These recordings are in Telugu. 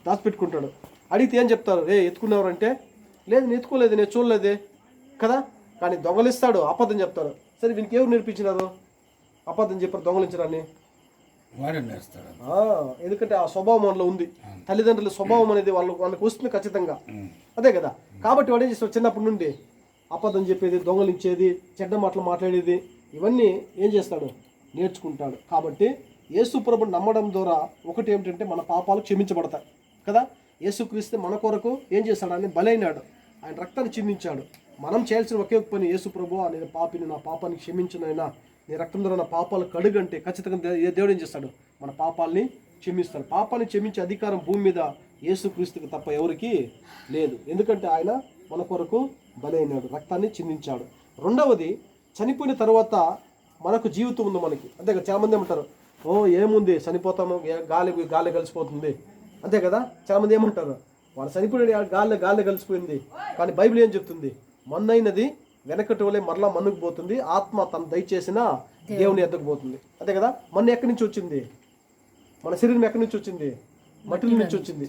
దాచిపెట్టుకుంటాడు. అడిగితే ఏం చెప్తారు? ఎత్తుకునేవారంటే లేదు, నేను ఎత్తుకోలేదు, నేను చూడలేదే కదా. కానీ దొంగలిస్తాడు, అబద్ధం చెప్తాడు. సరే వీనికి ఎవరు నేర్పించినారు అబద్ధం చెప్పారు దొంగలించడాన్ని? ఎందుకంటే ఆ స్వభావం మనలో ఉంది. తల్లిదండ్రుల స్వభావం అనేది వాళ్ళకి వస్తుంది ఖచ్చితంగా, అదే కదా. కాబట్టి వాడు ఏం చేస్తాడు? చిన్నప్పటి నుండి అబద్ధం చెప్పేది, దొంగలించేది, చెడ్డ మాటలు మాట్లాడేది, ఇవన్నీ ఏం చేస్తాడు? నేర్చుకుంటాడు. కాబట్టి యేసు ప్రభుని నమ్మడం ద్వారా ఒకటి ఏమిటంటే మన పాపాలు క్షమించబడతాయి కదా. యేసుక్రీస్తు మన కొరకు ఏం చేస్తాడు? ఆయన బలైనాడు, ఆయన రక్తాన్ని చిందించాడు. మనం చేయాల్సిన ఒకే పని, యేసు ప్రభువా నేను పాపిని, నా పాపాన్ని క్షమించునైనా, నీ రక్తం ద్వారా నా పాపాలు కడుగంటే ఖచ్చితంగా దేవుడు ఏం చేస్తాడు? మన పాపాలని క్షమిస్తాడు. పాపాన్ని క్షమించే అధికారం భూమి మీద యేసుక్రీస్తుకి తప్ప ఎవరికి లేదు. ఎందుకంటే ఆయన మన కొరకు బలైనాడు, రక్తాన్ని చిందించాడు. రెండవది, చనిపోయిన తర్వాత మనకు జీవితం ఉంది మనకి, అంతే కదా. చాలామంది ఏమంటారు, ఏముంది చనిపోతాము, గాలి కలిసిపోతుంది, అంతే కదా. చాలామంది ఏమంటారు, వాళ్ళు చనిపోయిన గాలి కలిసిపోయింది. కానీ బైబిల్ ఏం చెప్తుంది? మన్నైనది వెనకటి వలె మరలా మన్నుకు పోతుంది, ఆత్మ తను దయచేసిన దేవుని ఎద్దకు పోతుంది, అంతే కదా. మన్ను ఎక్కడి నుంచి వచ్చింది? మన శరీరం ఎక్కడి నుంచి వచ్చింది? మట్టిల నుంచి వచ్చింది.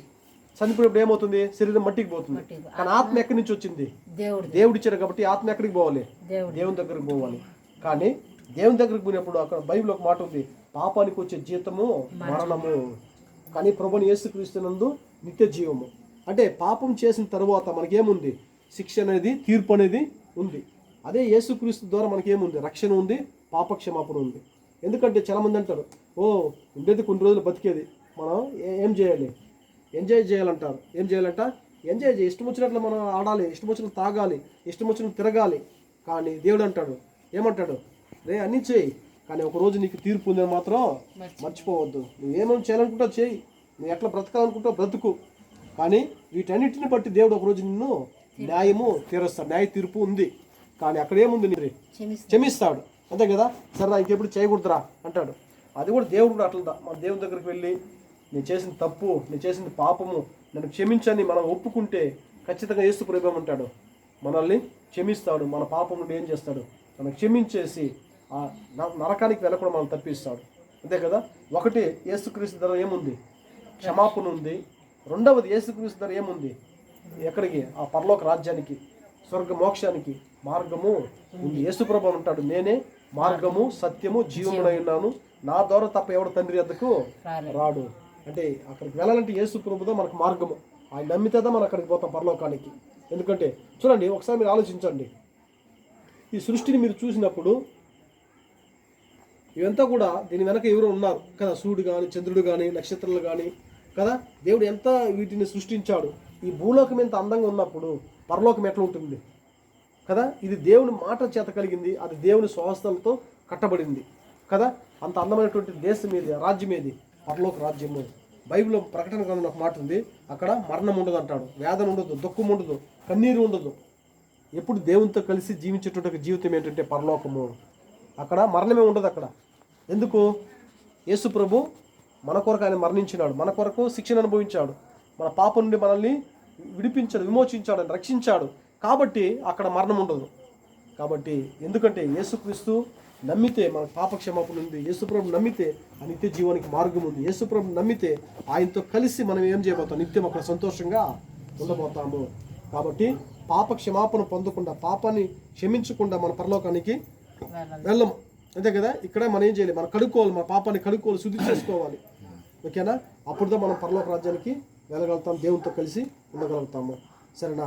చనిపోయినప్పుడు ఏమవుతుంది? శరీరం మట్టికి పోతుంది. కానీ ఆత్మ ఎక్కడి నుంచి వచ్చింది? దేవుడు ఇచ్చాడు కాబట్టి ఆత్మ ఎక్కడికి పోవాలి? దేవుని దగ్గరికి పోవాలి. కానీ దేవుని దగ్గరికి పోయినప్పుడు అక్కడ బైబిల్ ఒక మాట ఉంది, పాపానికి వచ్చే జీతము మరణము, కానీ ప్రభుని యేసుక్రీస్తునందు నిత్య జీవము. అంటే పాపం చేసిన తర్వాత మనకేముంది? శిక్ష అనేది, తీర్పు అనేది ఉంది. అదే యేసుక్రీస్తు ద్వారా మనకేముంది? రక్షణ ఉంది, పాపక్షమాపణ ఉంది. ఎందుకంటే చాలామంది అంటారు, ఉండేది కొన్ని రోజులు బతికేది, మనం ఏం చేయాలి? ఎంజాయ్ చేయాలంటారు. ఏం చేయాలంట? ఎంజాయ్ చేయి, ఇష్టం వచ్చినట్లు మనం ఆడాలి, ఇష్టం వచ్చినట్లు తాగాలి, ఇష్టం వచ్చినట్లు తిరగాలి. కానీ దేవుడు అంటాడు, ఏమంటాడు? అన్నీ చేయి, కానీ ఒకరోజు నీకు తీర్పు ఉందని మాత్రం మర్చిపోవద్దు. నువ్వేమేమి చేయాలనుకుంటావు చేయి, నువ్వు ఎట్లా బ్రతకాలనుకుంటావు బ్రతుకు, కానీ వీటన్నిటిని బట్టి దేవుడు ఒకరోజు నిన్ను న్యాయము తీరుస్తాడు. న్యాయ తీర్పు ఉంది, కానీ అక్కడ ఏముంది? నీ క్షమిస్తాడు, అంతే కదా. సరే ఇంకెప్పుడు చేయకూడదురా అంటాడు. అది కూడా దేవుడు కూడా అట్లా మన దేవుని దగ్గరికి వెళ్ళి నేను చేసిన తప్పు, నేను చేసిన పాపము, నన్ను క్షమించని మనం ఒప్పుకుంటే ఖచ్చితంగా యేసు ప్రభువు అంటాడు, మనల్ని క్షమిస్తాడు. మన పాపం నుండి ఏం చేస్తాడు? మనం క్షమించేసి ఆ నరకానికి వెళ్ళకుండా మనం తప్పిస్తాడు, అంతే కదా. ఒకటి, యేసుక్రీస్తు ధర ఏముంది? క్షమాపణ ఉంది. రెండవది, యేసుక్రీస్తు ధర ఏముంది? ఎక్కడికి? ఆ పరలోక రాజ్యానికి, స్వర్గ మోక్షానికి మార్గము ఉంది. యేసు ప్రభువు అంటాడు, నేనే మార్గము సత్యము జీవమునై ఉన్నాను, నా ద్వారా తప్ప ఎవడు తండ్రి వద్దకు రాడు. అంటే అక్కడికి వెళ్ళాలంటే యేసు ప్రభువుతో మనకు మార్గము, ఆయన నమ్మితేదా మనం అక్కడికి పోతాం పరలోకానికి. ఎందుకంటే చూడండి, ఒకసారి మీరు ఆలోచించండి, ఈ సృష్టిని మీరు చూసినప్పుడు ఇవంతా కూడా దీని వెనక ఎవరు ఉన్నారు కదా. సూర్యుడు కానీ, చంద్రుడు కానీ, నక్షత్రాలు కానీ కదా. దేవుడు ఎంత వీటిని సృష్టించాడు. ఈ భూలోకం ఎంత అందంగా ఉన్నప్పుడు పరలోకం ఎట్లా ఉంటుంది కదా. ఇది దేవుని మాట చేత కలిగింది, అది దేవుని స్వహస్తాలతో కట్టబడింది కదా. అంత అందమైనటువంటి దేశం ఏది, రాజ్యం ఏది? పరలోక రాజ్యము. బైబిల్లో ప్రకటన గ్రంథంలో ఒక మాట ఉంది, అక్కడ మరణం ఉండదు అంటాడు, వేదన ఉండదు, దుఃఖం ఉండదు, కన్నీరు ఉండదు. ఎప్పుడు దేవునితో కలిసి జీవించేటువంటి జీవితం ఏంటంటే పరలోకము. అక్కడ మరణమే ఉండదు అక్కడ. ఎందుకు? యేసు ప్రభు మన కొరకు ఆయన మరణించినాడు, మన కొరకు శిక్షణ అనుభవించాడు, మన పాపం నుండి మనల్ని విడిపించాడు, విమోచించాడు, రక్షించాడు. కాబట్టి అక్కడ మరణం ఉండదు. కాబట్టి ఎందుకంటే యేసుక్రీస్తు నమ్మితే మన పాపక్షమాపణ ఉంది, యేసుప్రభు నమ్మితే ఆ నిత్య జీవానికి మార్గం ఉంది, యేసుప్రభు నమ్మితే ఆయనతో కలిసి మనం ఏం చేయబోతాం? నిత్యం అక్కడ సంతోషంగా ఉండబోతాము. కాబట్టి పాప క్షమాపణ పొందకుండా, పాపాన్ని క్షమించకుండా మన పరలోకానికి వెళ్ళము, అంతే కదా. ఇక్కడ మనం ఏం చేయాలి? మనం కడుక్కోవాలి, మన పాపాన్ని కడుక్కోవాలి, శుద్ధి చేసుకోవాలి, ఓకేనా. అప్పుడుతో మనం పరలోక రాజ్యానికి వెళ్ళగలుగుతాం, దేవునితో కలిసి ఉండగలుగుతాము. సరేనా?